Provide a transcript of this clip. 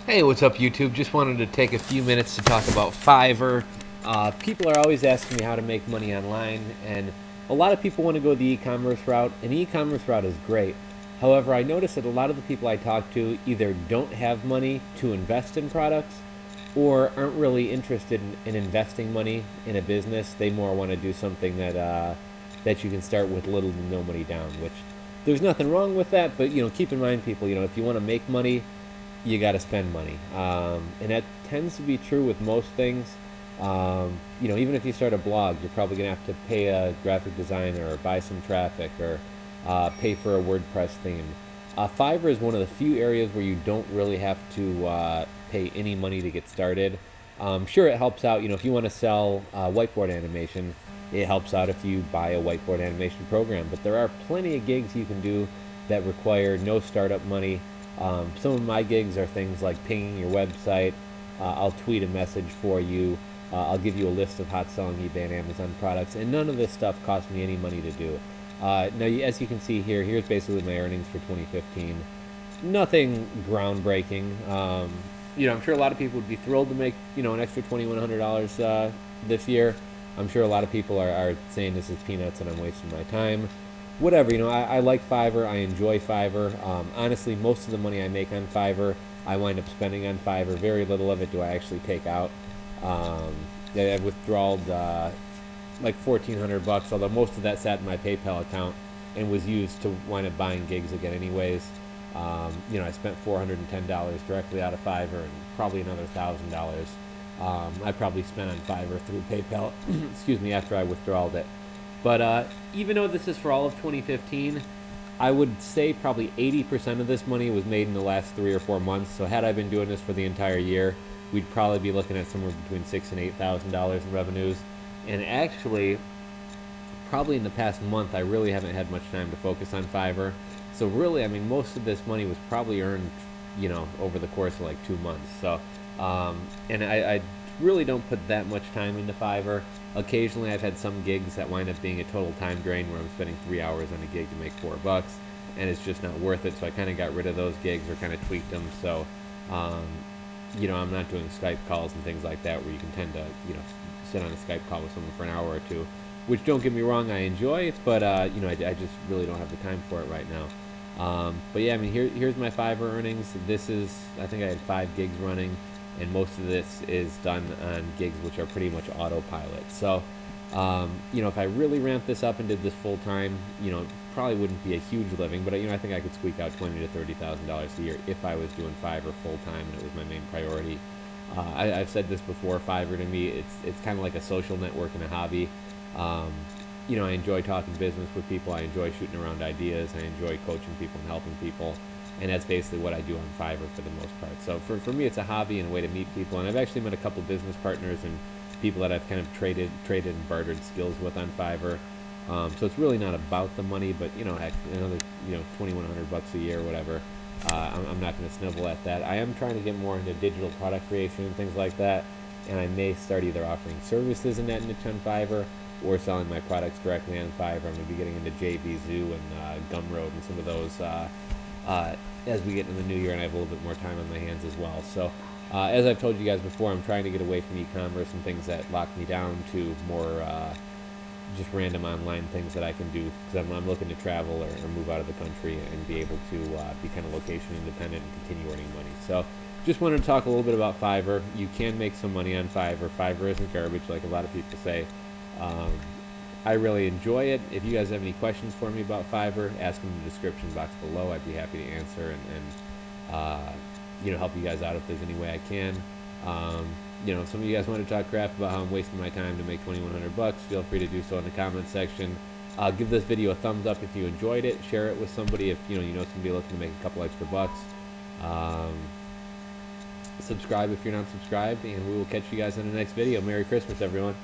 Hey, what's up, YouTube? Just wanted to take a few minutes to talk about Fiverr. People are always asking me how to make money online, and a lot of people want to go the e-commerce route, and the e-commerce route is great. However, I notice that a lot of the people I talk to either don't have money to invest in products or aren't really interested in investing money in a business. They more want to do something that you can start with little to no money down, which there's nothing wrong with that, but keep in mind, people, if you want to make money, you got to spend money, and that tends to be true with most things. Even if you start a blog, you're probably gonna have to pay a graphic designer or buy some traffic or pay for a WordPress theme. Fiverr is one of the few areas where you don't really have to pay any money to get started. Sure, it helps out. If you want to sell whiteboard animation, it helps out if you buy a whiteboard animation program. But there are plenty of gigs you can do that require no startup money. Some of my gigs are things like pinging your website. I'll tweet a message for you. I'll give you a list of hot selling eBay and Amazon products, and none of this stuff costs me any money to do. Now, as you can see here, here's basically my earnings for 2015. Nothing groundbreaking. I'm sure a lot of people would be thrilled to make an extra $2,100 this year. I'm sure a lot of people are saying this is peanuts and I'm wasting my time. Whatever, I like Fiverr. I enjoy Fiverr. Honestly, most of the money I make on Fiverr, I wind up spending on Fiverr. Very little of it do I actually take out. I've withdrawed like 1,400 bucks, although most of that sat in my PayPal account and was used to wind up buying gigs again anyways. I spent $410 directly out of Fiverr and probably another $1,000 I probably spent on Fiverr through PayPal, excuse me, after I withdrawed it. But even though this is for all of 2015, I would say probably 80% of this money was made in the last 3 or 4 months. So had I been doing this for the entire year, we'd probably be looking at somewhere between $6,000 and $8,000 in revenues. And actually, probably in the past month, I really haven't had much time to focus on Fiverr. So really, I mean, most of this money was probably earned, over the course of like 2 months. So, and I really don't put that much time into Fiverr. Occasionally, I've had some gigs that wind up being a total time drain where I'm spending 3 hours on a gig to make $4, and it's just not worth it. So I kind of got rid of those gigs or kind of tweaked them. So, I'm not doing Skype calls and things like that where you can tend to, sit on a Skype call with someone for an hour or two, which, don't get me wrong, I enjoy, but I just really don't have the time for it right now. But yeah, I mean, here's my Fiverr earnings. This is, I think I had 5 gigs running, and most of this is done on gigs which are pretty much autopilot. So, if I really ramped this up and did this full time, probably wouldn't be a huge living, but I think I could squeak out $20,000 to $30,000 a year if I was doing Fiverr full time and it was my main priority. I've said this before. Fiverr to me, it's kind of like a social network and a hobby. I enjoy talking business with people. I enjoy shooting around ideas. I enjoy coaching people and helping people. And that's basically what I do on Fiverr for the most part. So for me, it's a hobby and a way to meet people. And I've actually met a couple business partners and people that I've kind of traded and bartered skills with on Fiverr. So it's really not about the money, but heck, another $2,100 a year, whatever. I'm not going to snivel at that. I am trying to get more into digital product creation and things like that, and I may start either offering services in that niche on Fiverr or selling my products directly on Fiverr. I'm going to be getting into JV Zoo and Gumroad and some of those as we get into the new year and I have a little bit more time on my hands as well. So as I've told you guys before, I'm trying to get away from e-commerce and things that lock me down to more just random online things that I can do, because I'm looking to travel or move out of the country and be able to be kind of location independent and continue earning money. So just wanted to talk a little bit about Fiverr. You can make some money on Fiverr. Fiverr isn't garbage like a lot of people say. I really enjoy it. If you guys have any questions for me about Fiverr, ask them in the description box below. I'd be happy to answer and help you guys out if there's any way I can. Some of you guys want to talk crap about how I'm wasting my time to make $2,100. Feel free to do so in the comments section. Give this video a thumbs up if you enjoyed it. Share it with somebody if you know somebody looking to make a couple extra bucks. Subscribe if you're not subscribed, and we will catch you guys in the next video. Merry Christmas, everyone.